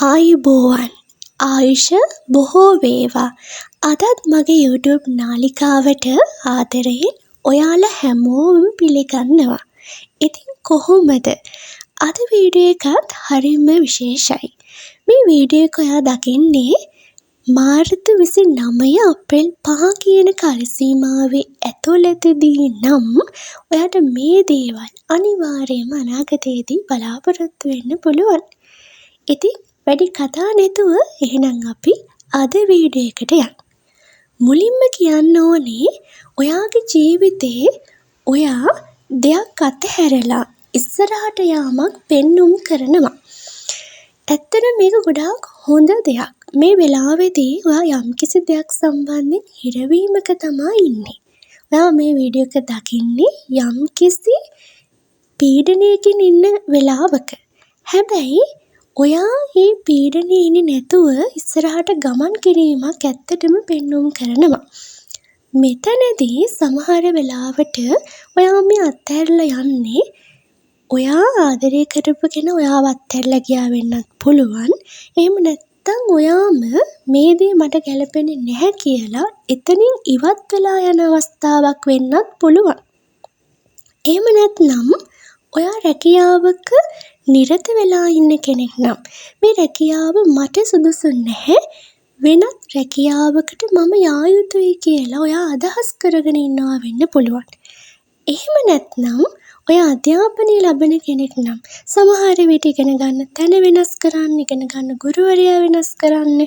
ආයුබෝවන් ආයුෂ බොහෝ වේවා. අදත් මගේ YouTube නාලිකාවට ආදරයෙන් ඔයාලා හැමෝම පිළිගන්නවා. ඉතින් කොහොමද? අද වීඩියෝ එකත් හරිම විශේෂයි. මේ වීඩියෝ එක ඔයා දකින්නේ මාර්තු 29 අප්‍රේල් 5 කියන කාල සීමාවේ ඇතුළතදී නම් ඔයාට මේ දේවල් අනිවාර්යයෙන්ම අනාගතයේදී බලාපොරොත්තු වෙන්න පුළුවන්. ඉතින් වැඩි කතා නැතුව එහෙනම් අපි අද වීඩියෝ එකට යමු. මුලින්ම කියන්න ඕනේ ඔයාගේ ජීවිතේ ඔයා දෙයක් අතහැරලා ඉස්සරහට යාමක් පෙන්눔 කරනවා. ඇත්තට මේක ගොඩාක් හොඳ දෙයක්. මේ වෙලාවේදී ඔයා යම්කිසි දෙයක් සම්බන්ධයෙන් හිරවීමක තමයි ඉන්නේ. ඔයා මේ වීඩියෝ එක දකින්නේ යම්කිසි පීඩනයකින් ඉන්න වෙලාවක. හැබැයි ඔයා මේ පීඩනේ ඉන්නේ නැතුව ඉස්සරහට ගමන් කිරීමක් ඇත්තටම පෙන්눔 කරනවා. මෙතනදී සමහර වෙලාවට ඔයා මේ අත්හැරලා යන්නේ ඔයා ආදරය කරපු කෙනා ඔයාව අත්හැරලා ගියා වෙන්නත් පුළුවන්. එහෙම නැත්නම් ඔයාම මේ දේ මට ගැලපෙන්නේ නැහැ කියලා එතනින් ඉවත් වෙලා යන අවස්ථාවක් වෙන්නත් පුළුවන්. එහෙම නැත්නම් ඔයා රැකියාවක නිරත වෙලා ඉන්න කෙනෙක් නම් මේ රැකියාව මට සුදුසු නැහැ, වෙනත් රැකියාවකට මම යා යුතුයි කියලා ඔයා අදහස් කරගෙන ඉන්නවා වෙන්න පුළුවන්. එහෙම නැත්නම් ඔයා අධ්‍යාපනය ලබන කෙනෙක් නම් සමහර විට ඉගෙන ගන්න තැන වෙනස් කරන්න, ඉගෙන ගන්න ගුරුවරයා වෙනස් කරන්න,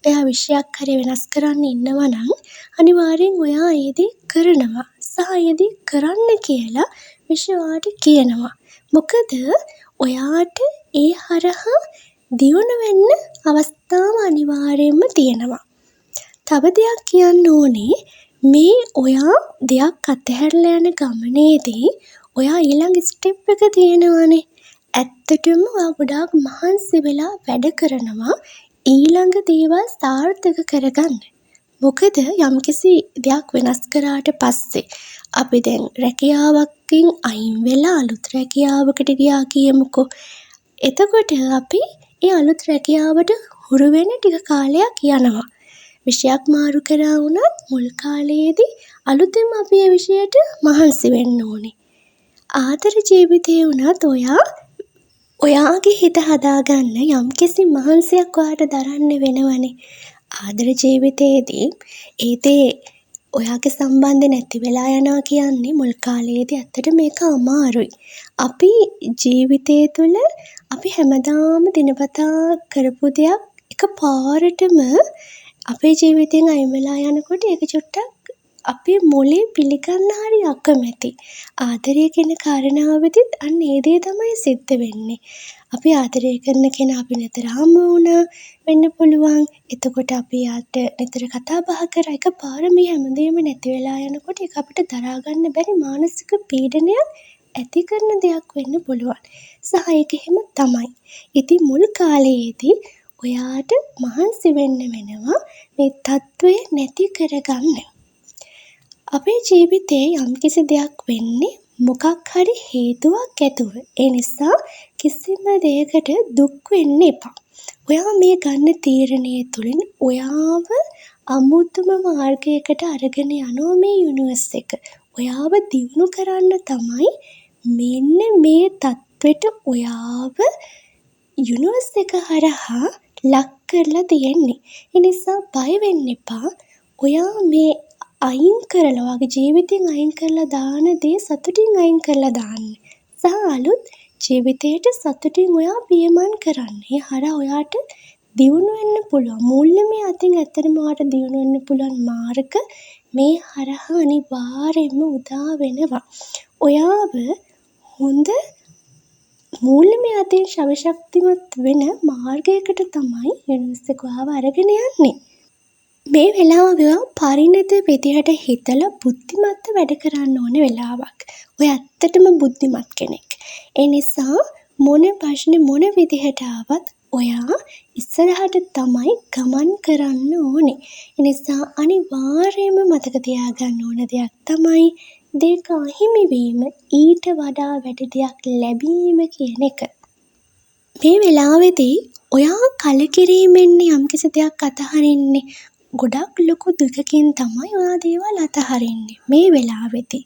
ඔයා විෂයක් හරි වෙනස් කරන්න ඉන්නවා නම් අනිවාර්යෙන් ඔයා ඒ දේ කරනවා සහ ඒ දේ කරන්න කියලා විශ්වාට කියනවා. මොකද ඔයාට ඒ හරහා දියුණු වෙන්න අවස්ථාව අනිවාර්යයෙන්ම තියෙනවා. තව දෙයක් කියන්න ඕනේ මේ ඔයා දෙයක් අතහැරලා යන ගමනේදී ඔයා ඊළඟ ස්ටෙප් එක තියෙනවානේ. ඇත්තටම ඔයා ගොඩාක් මහන්සි වෙලා වැඩ කරනවා ඊළඟ දේවල් සාර්ථක කරගන්න. මොකද යම්කිසි දෙයක් වෙනස් කරාට පස්සේ අපි දැන් රැකියාවකින් අයින් වෙලා අලුත් රැකියාවකට ගියා කියමුකෝ. එතකොට අපි ඒ අලුත් රැකියාවට හුරු වෙන ටික කාලයක් යනවා. විෂයක් මාරු කරා වුණත් මුල් කාලයේදී අලුතෙන් අපි ඒ විෂයට මහන්සි වෙන්න ඕනේ. ආදර ජීවිතේ වුණත් ඔයාගේ හිත හදාගන්න යම්කිසි මහන්සියක් ඔයාට දරන්න වෙනවනේ. ආදර ජීවිතයේදී ඒතේ ඔයාගේ සම්බන්ධ නැති වෙලා යනවා කියන්නේ මුල් කාලයේදී ඇත්තට මේක අමාරුයි. අපි ජීවිතය තුළ අපි හැමදාම දිනපතා කරපු දෙයක් එක පාරටම අපේ ජීවිතෙන් අයින් වෙලා යනකොට ඒක චුට්ටක් අපේ මොලේ පිළිගන්න හරි අකමැති. ආදරය කියන කාරණාවෙදිත් අන්න ඒ දේ තමයි සිද්ධ වෙන්නේ. අපි ආදරය කරන කෙනා අපි නිතර හමු වුණා වෙන්න පුළුවන්. එතකොට අපි යාට නිතර කතා බහ කරා එකපාර මේ හැමදේම නැති වෙලා යනකොට ඒක අපිට දරා ගන්න බැරි මානසික පීඩනයක් ඇති කරන දෙයක් වෙන්න පුළුවන්. සහ ඒක එහෙම තමයි. ඉතින් මුල් කාලයේදී ඔයාට මහන්සි වෙන්න වෙනවා මේ තත්ත්වය නැති කරගන්න. අපේ ජීවිතේ යම්කිසි දෙයක් වෙන්නේ මොකක් හරි හේතුවක් ඇතුව. ඒ නිසා කිසිම දෙයකට දුක් වෙන්න එපා. ඔයා මේ ගන්න තීරණය තුළින් ඔයාව අමුතුම මාර්ගයකට අරගෙන යනවා මේ යුනිවර්ස් එක. ඔයාව දියුණු කරන්න තමයි මෙන්න මේ තත්ත්වෙට ඔයාව යුනිවර්ස් එක හරහා ලක් කරලා තියෙන්නේ. ඒ නිසා බය වෙන්න එපා. ඔයා මේ අයින් කරලා වගේ ජීවිතෙන් අයින් කරලා දාන දේ සතුටින් අයින් කරලා දාන්න. සහ අලුත් ජීවිතයට සතුටින් ඔයා පියමන් කරන්න. ඒ හරහා ඔයාට දියුණු වෙන්න පුළුවන්. මූල්‍යමය අතින් ඇත්තටම ඔයාට දියුණු වෙන්න පුළුවන් මාර්ග මේ හරහා අනිවාර්යයෙන්ම උදා වෙනවා. ඔයාව හොඳ මූල්‍යමය අතින් ශක්තිමත් වෙන මාර්ගයකට තමයි යුනිවර්ස් එක ඔයාව අරගෙන යන්නේ. මේ වෙලාව පරිණත විදිහට හිතලා බුද්ධිමත්ව වැඩ කරන්න ඕන වෙලාවක්. ඔය ඇත්තටම බුද්ධිමත් කෙනෙක්. ඒ නිසා මොන ප්‍රශ්න මොන විදිහට ආවත් ඔයා ඉස්සරහට තමයි ගමන් කරන්න ඕනේ. ඒ නිසා අනිවාර්යයෙන්ම මතක තියාගන්න ඕන දෙයක් තමයි දෙක අහිමි වීම ඊට වඩා වැඩි දෙයක් ලැබීම කියන එක. මේ වෙලාවේදී ඔයා කලකිරීමෙන් යම්කිසි දෙයක් අතහරින්නේ. ගොඩක් ලොකු දුකකින් තමයි ඔයා දේවල් අතහරින්නේ මේ වෙලාවේදී.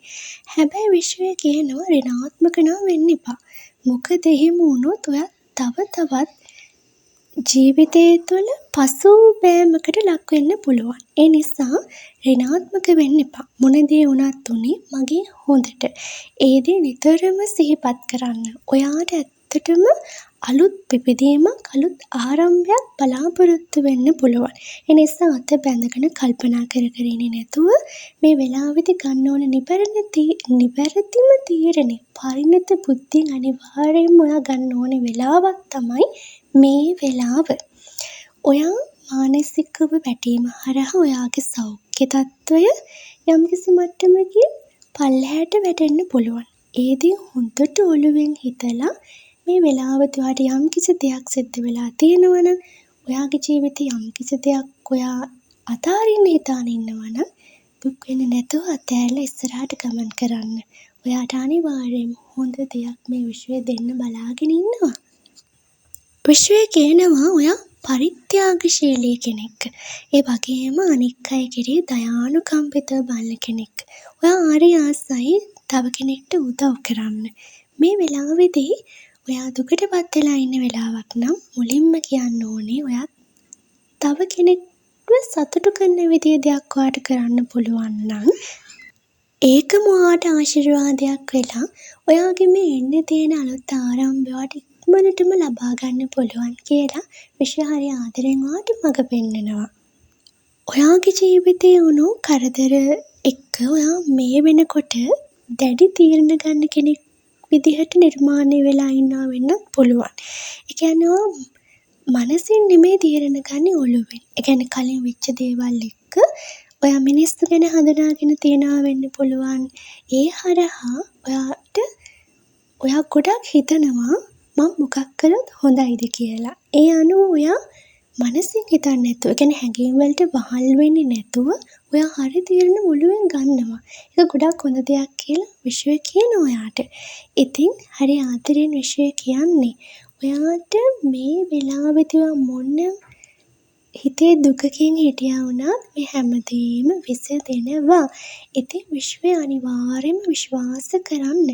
හැබැයි විශ්වය කියනවා ඍණාත්මක නම් වෙන්න එපා. මොකද එහෙම වුණොත් ඔයා තවත් ජීවිතය තුළ පසුබෑමකට ලක් වෙන්න පුළුවන්. ඒ නිසා ඍණාත්මක වෙන්න එපා. මොන දේ වුණත් උනේ මගේ හොඳට. ඒ දේ නිතරම සිහිපත් කරන්න. ඔයාට ඇත්තටම අලුත් පිබිදීමක්, අලුත් ආරම්භයක් බලාපොරොත්තු වෙන්න පුළුවන්. ඒ නිසා අත බැඳගෙන කල්පනා කර ඉන්නේ නැතුව මේ වෙලාවේදී ගන්න ඕන නිවැරදිම තීරණේ, පරිණත බුද්ධියෙන් අනිවාර්යයෙන්ම ඔයා ගන්න ඕනේ වෙලාවක් තමයි මේ වෙලාව. ඔයා මානසිකව වැටීම හරහා ඔයාගේ සෞඛ්‍ය තත්ත්වය යම්කිසි මට්ටමකින් පල්ලෙහාට වැටෙන්න පුළුවන්. ඒ දේ හොඳට ඔළුවෙන් හිතලා මේ වෙලාවට ඔයාට යම්කිසි දෙයක් සිද්ධ වෙලා තියෙනවා නම්, ඔයාගේ ජීවිතේ යම්කිසි දෙයක් ඔයා අතාරින්න හිතාන ඉන්නවා නම්, දුක් වෙන්නේ නැතුව අතෑරලා ඉස්සරහට ගමන් කරන්න. ඔයාට අනිවාර්යයෙන්ම හොඳ දෙයක් මේ විශ්වය දෙන්න බලාගෙන ඉන්නවා. විශ්වය කියනවා ඔයා පරිත්‍යාගශීලී කෙනෙක්. ඒ වගේම අනික් අය කෙරේ දයානුකම්පිතව බලන කෙනෙක්. ඔයා ආරි ආසයි තව කෙනෙක්ට උදව් කරන්න. මේ වෙලාවේදී ඔයා දුකටපත් වෙලා ඉන්න වෙලාවක් නම් මුලින්ම කියන්න ඕනේ ඔයා තව කෙනෙක්ව සතුටු කරන විදිහේ දෙයක් ඔයාට කරන්න පුළුවන් නම් ඒකම ඔයාට ආශිර්වාදයක් වෙලා ඔයාගේ මේ එන්න තියෙන අලුත් ආරම්භය ඔයාට ඉක්මනටම ලබා ගන්න පුළුවන් කියලා විශ්වය හරි ආදරෙන් ඔයාට මඟ පෙන්නනවා. ඔයාගේ ජීවිතයේ වුණු කරදර එක්ක ඔයා මේ වෙනකොට දැඩි තීරණ ගන්න කෙනෙක් විදිහට නිර්මාණය වෙලා ඉන්නවා වෙන්නත් පුළුවන්. ඒ කියන්නේ මනසින් නෙමෙයි තීරණ ගන්න ඔළුවෙන්. ඒ කියන්නේ කලින් වෙච්ච දේවල් එක්ක ඔයා මිනිස්සු ගැන හඳුනාගෙන තියනවා වෙන්න පුළුවන්. ඒ හරහා ඔයා ගොඩක් හිතනවා මම මොකක් කළොත් හොඳයිද කියලා. ඒ අනුව ඔයා මනසින් හිතන්නේ නැතුව, ඒ කියන්නේ හැඟීම් වලට වහල් වෙන්නේ නැතුව ඔයා හරි තීරණ ඔළුවෙන් ගන්නවා. ඒක ගොඩක් හොඳ දෙයක් කියලා විශ්වය කියනවා ඔයාට. ඉතින් හරි ආදරෙන් විශ්වය කියන්නේ ඔයාට මේ වෙලාවෙදී මොන හිතේ දුකකින් හිටියා වුණත් මේ හැමදේම විසඳෙනවා. ඉතින් විශ්වය අනිවාර්යයෙන්ම විශ්වාස කරන්න.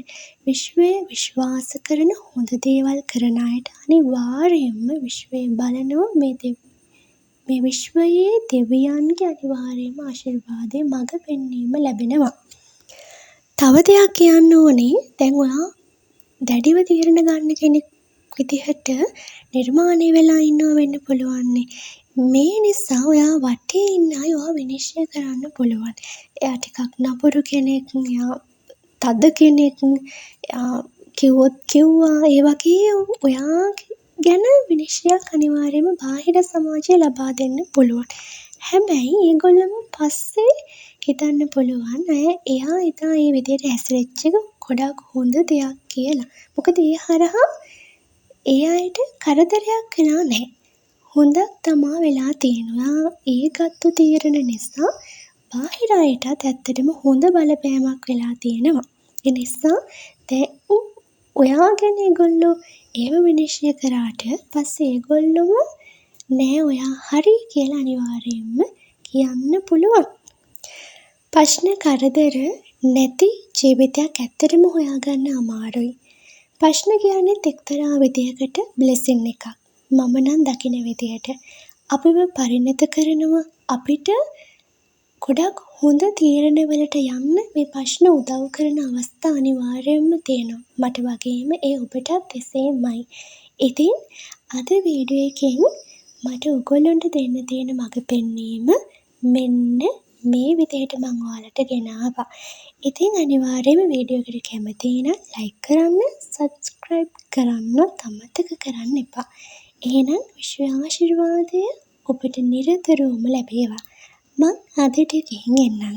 විශ්වය විශ්වාස කරන හොඳ දේවල් කරන අයට අනිවාර්යයෙන්ම විශ්වය බලනවා මේ විශ්වයේ දෙවියන්ගේ අනිවාර්යයෙන්ම ආශිර්වාදය මඟ පෙන්වීම ලැබෙනවා. තව දෙයක් කියන්න ඕනේ. දැන් ඔයා දැඩිව තීරණ ගන්න කෙනෙක් විදිහට නිර්මාණය වෙලා ඉන්නවා වෙන්න පුළුවන්. මේ නිසා ඔයා වටේ ඉන්න අය ඔයා විනිශ්චය කරන්න පුළුවන්. එයා ටිකක් නපුරු කෙනෙක්, එයා තද කෙනෙක්, කිව්වොත් කිව්වා, ඒ වගේ ඔයා ගැන විනිශ්චයක් අනිවාර්යයෙන්ම බාහිර සමාජය ලබා දෙන්න පුළුවන්. හැබැයි ඒගොල්ලම පස්සේ හිතන්න පුළුවන් එයා ඉතින් මේ විදිහට හැසිරෙච්ච එක ගොඩක් හොඳ දෙයක් කියලා. මොකද ඒ හරහා ඒ අයට කරදරයක් වෙලා නැහැ. හොඳක් තමා වෙලා තියෙනවා. ඒ ගත්තු තීරණ නිසා බාහිර අයටත් ඇත්තටම හොඳ බලපෑමක් වෙලා තියෙනවා. ඒ නිසා දැන් ඔයා ගැන ඒගොල්ලෝ ඒව විනිශ්චය කරාට පස්සේ ඒගොල්ලොම නෑ ඔයා හරි කියලා අනිවාර්යයෙන්ම කියන්න පුළුවන්. ප්‍රශ්න කරදර නැති ජීවිතයක් ඇත්තටම හොයාගන්න අමාරුයි. ප්‍රශ්න කියන්නේ එක්තරා විදියකට බ්ලෙසින් එකක්. මම නම් දකින විදියට අපිව පරිණත කරනවා. අපිට ගොඩක් හොඳ තීරණවලට යන්න මේ ප්‍රශ්න උදව් කරන අවස්ථා අනිවාර්යයෙන්ම තියෙනවා. මට වගේම ඒ ඔබටත් එසේමයි. ඉතින් අද වීඩියෝ එකෙන් මට ඔයගොල්ලන්ට දෙන්න තියෙන මඟ පෙන්වීම මෙන්න මේ විදිහට මම ඔයාලට ගෙනාවා. ඉතින් අනිවාර්යයෙන්ම වීඩියෝ එකට කැමති නම් ලයික් කරන්න, සබ්ස්ක්‍රයිබ් කරන්නත් අමතක කරන්න එපා. එහෙනම් විශ්ව ආශිර්වාදය ඔබට නිරතරවම ලැබේවා. මං අදට ගිහින් එන්නම්.